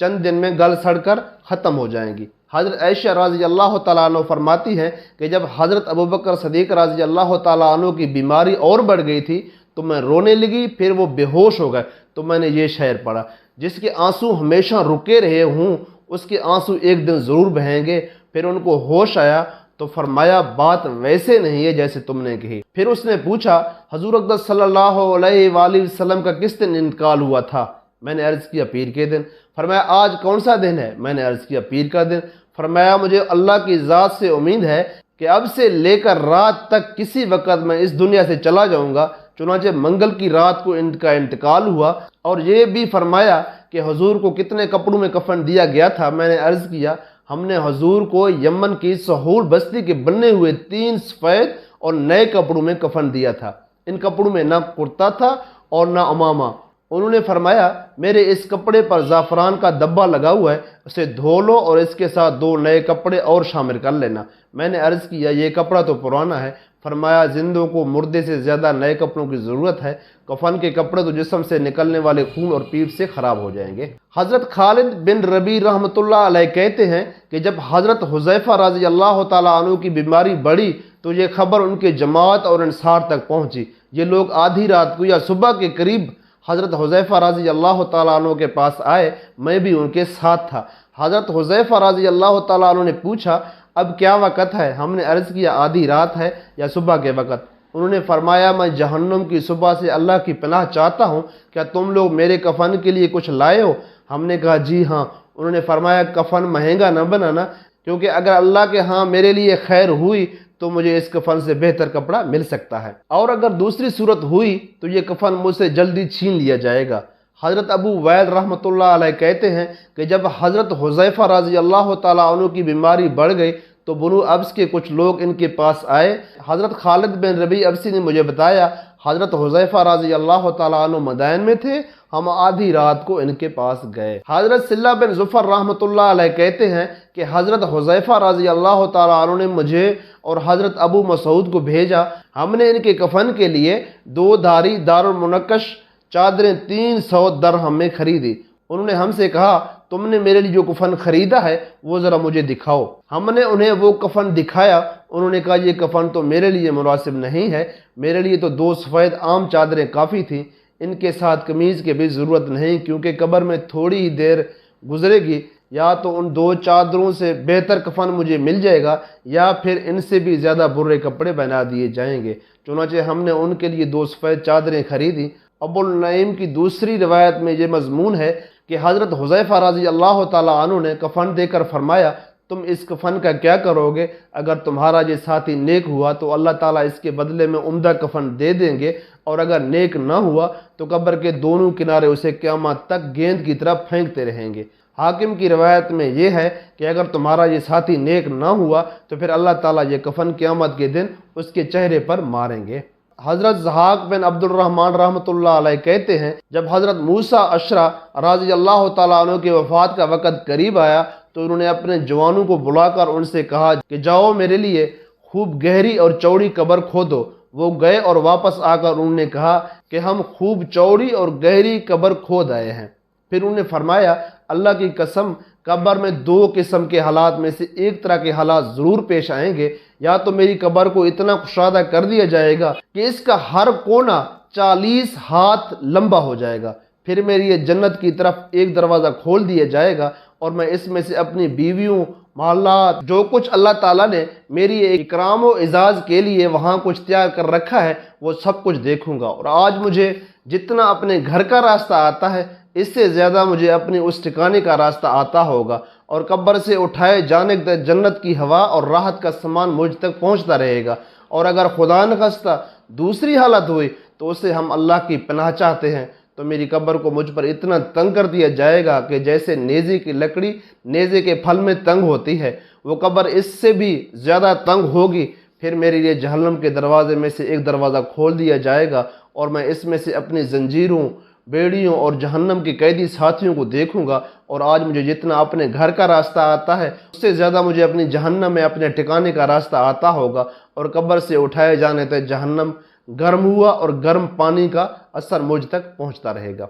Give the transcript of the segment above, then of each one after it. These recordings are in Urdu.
چند دن میں گل سڑ کر ختم ہو جائیں گی۔ حضرت عائشہ رضی اللہ تعالیٰ عنہ فرماتی ہیں کہ جب حضرت ابوبکر صدیق رضی اللہ تعالیٰ عنہ کی بیماری اور بڑھ گئی تھی تو میں رونے لگی، پھر وہ بے ہوش ہو گئے تو میں نے یہ شعر پڑھا: جس کے آنسو ہمیشہ رکے رہے ہوں اس کے آنسو ایک دن ضرور بہیں گے۔ پھر ان کو ہوش آیا تو فرمایا بات ویسے نہیں ہے جیسے تم نے کہی۔ پھر اس نے پوچھا حضور اقدس صلی اللہ علیہ وآلہ وسلم کا کس دن انتقال ہوا تھا؟ میں نے عرض کیا پیر کے دن۔ فرمایا آج کون سا دن ہے؟ میں نے عرض کیا پیر کا دن۔ فرمایا مجھے اللہ کی ذات سے امید ہے کہ اب سے لے کر رات تک کسی وقت میں اس دنیا سے چلا جاؤں گا۔ چنانچہ منگل کی رات کو ان کا انتقال ہوا۔ اور یہ بھی فرمایا کہ حضور کو کتنے کپڑوں میں کفن دیا گیا تھا؟ میں نے عرض کیا ہم نے حضور کو یمن کی سہول بستی کے بنے ہوئے 3 سفید اور نئے کپڑوں میں کفن دیا تھا۔ ان کپڑوں میں نہ کرتا تھا اور نہ امامہ۔ انہوں نے فرمایا میرے اس کپڑے پر زعفران کا دبا لگا ہوا ہے، اسے دھو لو اور اس کے ساتھ 2 نئے کپڑے اور شامل کر لینا۔ میں نے عرض کیا یہ کپڑا تو پرانا ہے۔ فرمایا زندوں کو مردے سے زیادہ نئے کپڑوں کی ضرورت ہے، کفن کے کپڑے تو جسم سے نکلنے والے خون اور پیپ سے خراب ہو جائیں گے۔ حضرت خالد بن ربیع رحمۃ اللہ علیہ کہتے ہیں کہ جب حضرت حذیفہ رضی اللہ تعالیٰ عنہ کی بیماری بڑھی تو یہ خبر ان کے جماعت اور انصار تک پہنچی۔ یہ لوگ آدھی رات کو یا صبح کے قریب حضرت حذیفہ رضی اللہ تعالیٰ عنہ کے پاس آئے، میں بھی ان کے ساتھ تھا۔ حضرت حذیفہ رضی اللہ تعالیٰ عنہ نے پوچھا اب کیا وقت ہے؟ ہم نے عرض کیا آدھی رات ہے یا صبح کے وقت۔ انہوں نے فرمایا میں جہنم کی صبح سے اللہ کی پناہ چاہتا ہوں، کیا تم لوگ میرے کفن کے لیے کچھ لائے ہو؟ ہم نے کہا جی ہاں۔ انہوں نے فرمایا کفن مہنگا نہ بنانا، کیونکہ اگر اللہ کے ہاں میرے لیے خیر ہوئی تو مجھے اس کفن سے بہتر کپڑا مل سکتا ہے، اور اگر دوسری صورت ہوئی تو یہ کفن مجھ سے جلدی چھین لیا جائے گا۔ حضرت ابو وائل رحمۃ اللہ علیہ کہتے ہیں کہ جب حضرت حذیفہ رضی اللہ تعالیٰ عنہ کی بیماری بڑھ گئی تو بنو ابس کے کچھ لوگ ان کے پاس آئے۔ حضرت خالد بن ربیع ابسی نے مجھے بتایا حضرت حذیفہ رضی اللہ تعالیٰ عنہ مدائن میں تھے، ہم آدھی رات کو ان کے پاس گئے۔ حضرت صلہ بن ظفر رحمۃ اللہ علیہ کہتے ہیں کہ حضرت حذیفہ رضی اللہ تعالیٰ عنہ نے مجھے اور حضرت ابو مسعود کو بھیجا۔ ہم نے ان کے کفن کے لیے 2 دھاری دارالمنقش چادریں 300 درہم میں خریدی۔ انہوں نے ہم سے کہا تم نے میرے لیے جو کفن خریدا ہے وہ ذرا مجھے دکھاؤ۔ ہم نے انہیں وہ کفن دکھایا۔ انہوں نے کہا یہ کفن تو میرے لیے مناسب نہیں ہے، میرے لیے تو 2 سفید عام چادریں کافی تھیں، ان کے ساتھ قمیض کی بھی ضرورت نہیں، کیونکہ قبر میں تھوڑی ہی دیر گزرے گی، یا تو ان 2 چادروں سے بہتر کفن مجھے مل جائے گا یا پھر ان سے بھی زیادہ برے کپڑے بنا دیے جائیں گے۔ چنانچہ ہم نے ان کے لیے 2 سفید چادریں خریدی۔ ابو النعیم کی دوسری روایت میں یہ مضمون ہے کہ حضرت حذیفہ رضی اللہ تعالیٰ عنہ نے کفن دے کر فرمایا تم اس کفن کا کیا کرو گے؟ اگر تمہارا یہ ساتھی نیک ہوا تو اللہ تعالیٰ اس کے بدلے میں عمدہ کفن دے دیں گے، اور اگر نیک نہ ہوا تو قبر کے دونوں کنارے اسے قیامت تک گیند کی طرح پھینکتے رہیں گے۔ حاکم کی روایت میں یہ ہے کہ اگر تمہارا یہ ساتھی نیک نہ ہوا تو پھر اللہ تعالیٰ یہ کفن قیامت کے دن اس کے چہرے پر ماریں گے۔ حضرت زحاق بن عبد الرحمن رحمۃ اللہ علیہ کہتے ہیں جب حضرت موسیٰ اشرا رضی اللہ تعالیٰ عنہ کی وفات کا وقت قریب آیا تو انہوں نے اپنے جوانوں کو بلا کر ان سے کہا کہ جاؤ میرے لیے خوب گہری اور چوڑی قبر کھودو۔ وہ گئے اور واپس آ کر انہوں نے کہا کہ ہم خوب چوڑی اور گہری قبر کھود آئے ہیں۔ پھر انہوں نے فرمایا اللہ کی قسم قبر میں 2 قسم کے حالات میں سے ایک طرح کے حالات ضرور پیش آئیں گے، یا تو میری قبر کو اتنا کشادہ کر دیا جائے گا کہ اس کا ہر کونا 40 ہاتھ لمبا ہو جائے گا، پھر میری یہ جنت کی طرف ایک دروازہ کھول دیا جائے گا اور میں اس میں سے اپنی بیویوں، محلات، جو کچھ اللہ تعالیٰ نے میری اکرام و اعزاز کے لیے وہاں کچھ تیار کر رکھا ہے وہ سب کچھ دیکھوں گا، اور آج مجھے جتنا اپنے گھر کا راستہ آتا ہے اس سے زیادہ مجھے اپنے اس ٹھکانے کا راستہ آتا ہوگا، اور قبر سے اٹھائے جانے تک جنت کی ہوا اور راحت کا سامان مجھ تک پہنچتا رہے گا، اور اگر خدا نخواستہ دوسری حالت ہوئی تو اسے ہم اللہ کی پناہ چاہتے ہیں تو میری قبر کو مجھ پر اتنا تنگ کر دیا جائے گا کہ جیسے نیزے کی لکڑی نیزے کے پھل میں تنگ ہوتی ہے، وہ قبر اس سے بھی زیادہ تنگ ہوگی۔ پھر میرے لیے جہنم کے دروازے میں سے ایک دروازہ کھول دیا جائے گا اور میں اس میں سے اپنی زنجیروں، بیڑیوں اور جہنم کے قیدی ساتھیوں کو دیکھوں گا، اور آج مجھے جتنا اپنے گھر کا راستہ آتا ہے اس سے زیادہ مجھے اپنی جہنم میں اپنے ٹھکانے کا راستہ آتا ہوگا، اور قبر سے اٹھائے جانے تک جہنم گرم ہوا اور گرم پانی کا اثر مجھ تک پہنچتا رہے گا۔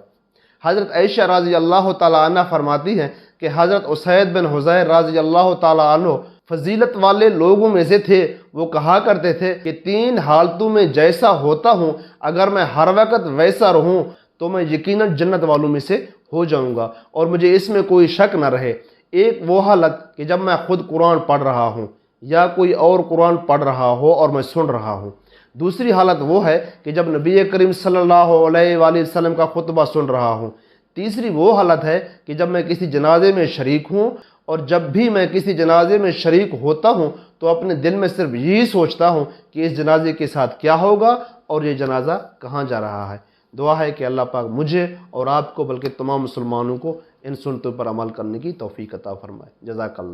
حضرت عائشہ رضی اللہ تعالیٰ عنہ فرماتی ہیں کہ حضرت اسید بن حضیر رضی اللہ تعالیٰ عنہ فضیلت والے لوگوں میں سے تھے۔ وہ کہا کرتے تھے کہ 3 حالتوں میں جیسا ہوتا ہوں اگر میں ہر وقت ویسا رہوں تو میں یقیناً جنت والوں میں سے ہو جاؤں گا، اور مجھے اس میں کوئی شک نہ رہے۔ ایک وہ حالت کہ جب میں خود قرآن پڑھ رہا ہوں یا کوئی اور قرآن پڑھ رہا ہو اور میں سن رہا ہوں۔ دوسری حالت وہ ہے کہ جب نبی کریم صلی اللہ علیہ وآلہ وسلم کا خطبہ سن رہا ہوں۔ تیسری وہ حالت ہے کہ جب میں کسی جنازے میں شریک ہوں، اور جب بھی میں کسی جنازے میں شریک ہوتا ہوں تو اپنے دل میں صرف یہی سوچتا ہوں کہ اس جنازے کے ساتھ کیا ہوگا اور یہ جنازہ کہاں جا رہا ہے۔ دعا ہے کہ اللہ پاک مجھے اور آپ کو بلکہ تمام مسلمانوں کو ان سنتوں پر عمل کرنے کی توفیق عطا فرمائے۔ جزاک اللہ۔